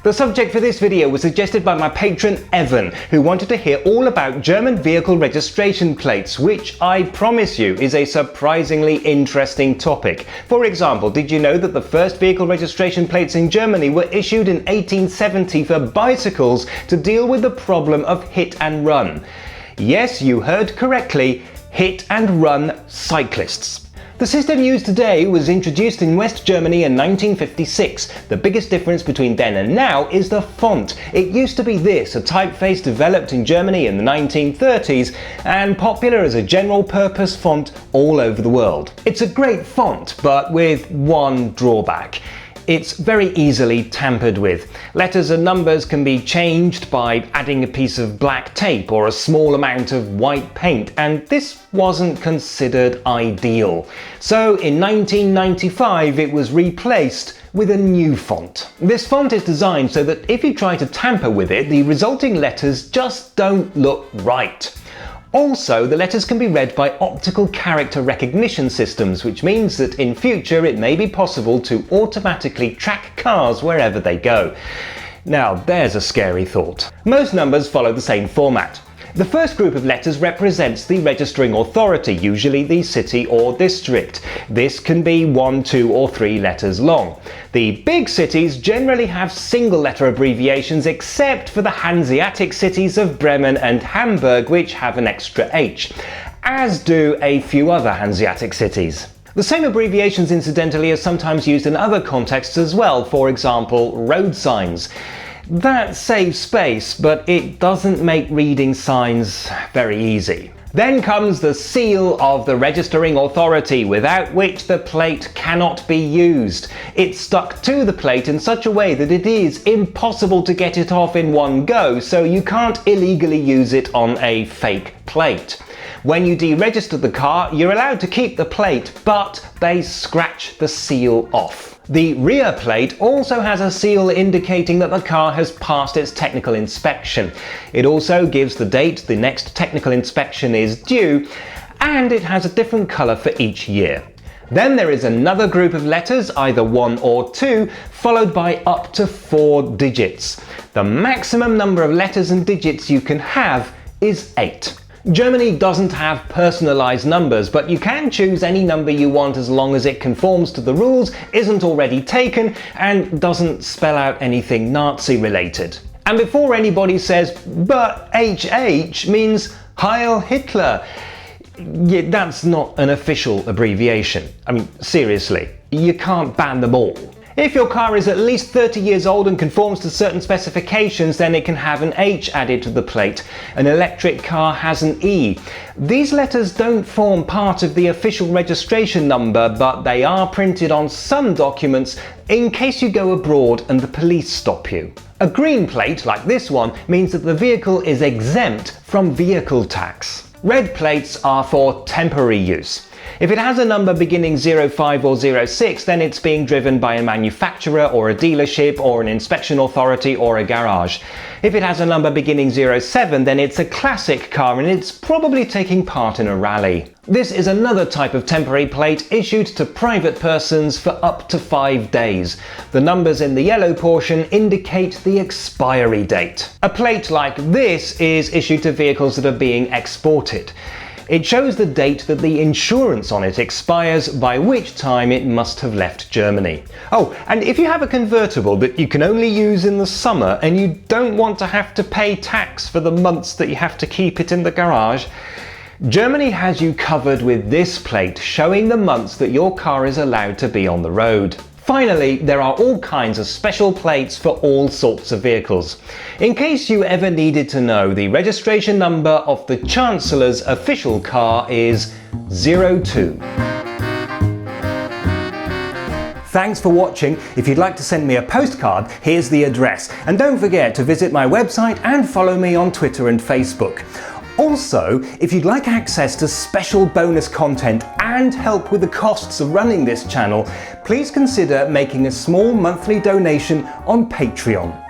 The subject for this video was suggested by my patron Evan, who wanted to hear all about German vehicle registration plates, which I promise you is a surprisingly interesting topic. For example, did you know that the first vehicle registration plates in Germany were issued in 1870 for bicycles to deal with the problem of hit and run? Yes, you heard correctly, hit and run cyclists. The system used today was introduced in West Germany in 1956. The biggest difference between then and now is the font. It used to be this, a typeface developed in Germany in the 1930s and popular as a general-purpose font all over the world. It's a great font, but with one drawback. It's very easily tampered with. Letters and numbers can be changed by adding a piece of black tape or a small amount of white paint, and this wasn't considered ideal. So in 1995 it was replaced with a new font. This font is designed so that if you try to tamper with it, the resulting letters just don't look right. Also, the letters can be read by optical character recognition systems, which means that in future it may be possible to automatically track cars wherever they go. Now, there's a scary thought. Most numbers follow the same format. The first group of letters represents the registering authority, usually the city or district. This can be 1, 2 or 3 letters long. The big cities generally have single letter abbreviations except for the Hanseatic cities of Bremen and Hamburg, which have an extra H, as do a few other Hanseatic cities. The same abbreviations, incidentally, are sometimes used in other contexts as well, for example, road signs. That saves space, but it doesn't make reading signs very easy. Then comes the seal of the registering authority, without which the plate cannot be used. It's stuck to the plate in such a way that it is impossible to get it off in one go, so you can't illegally use it on a fake plate. When you deregister the car, you're allowed to keep the plate, but they scratch the seal off. The rear plate also has a seal indicating that the car has passed its technical inspection. It also gives the date the next technical inspection is due, and it has a different colour for each year. Then there is another group of letters, either 1 or 2, followed by up to 4 digits. The maximum number of letters and digits you can have is 8. Germany doesn't have personalised numbers, but you can choose any number you want as long as it conforms to the rules, isn't already taken, and doesn't spell out anything Nazi related. And before anybody says, but HH means Heil Hitler, yeah, that's not an official abbreviation. I mean, seriously, you can't ban them all. If your car is at least 30 years old and conforms to certain specifications, then it can have an H added to the plate. An electric car has an E. These letters don't form part of the official registration number, but they are printed on some documents in case you go abroad and the police stop you. A green plate, like this one, means that the vehicle is exempt from vehicle tax. Red plates are for temporary use. If it has a number beginning 05 or 06, then it's being driven by a manufacturer or a dealership or an inspection authority or a garage. If it has a number beginning 07, then it's a classic car and it's probably taking part in a rally. This is another type of temporary plate issued to private persons for up to 5 days. The numbers in the yellow portion indicate the expiry date. A plate like this is issued to vehicles that are being exported. It shows the date that the insurance on it expires, by which time it must have left Germany. Oh, and if you have a convertible that you can only use in the summer and you don't want to have to pay tax for the months that you have to keep it in the garage, Germany has you covered with this plate showing the months that your car is allowed to be on the road. Finally, there are all kinds of special plates for all sorts of vehicles. In case you ever needed to know, the registration number of the Chancellor's official car is 02. Thanks for watching. If you'd like to send me a postcard, here's the address. And don't forget to visit my website and follow me on Twitter and Facebook. Also, if you'd like access to special bonus content and help with the costs of running this channel, please consider making a small monthly donation on Patreon.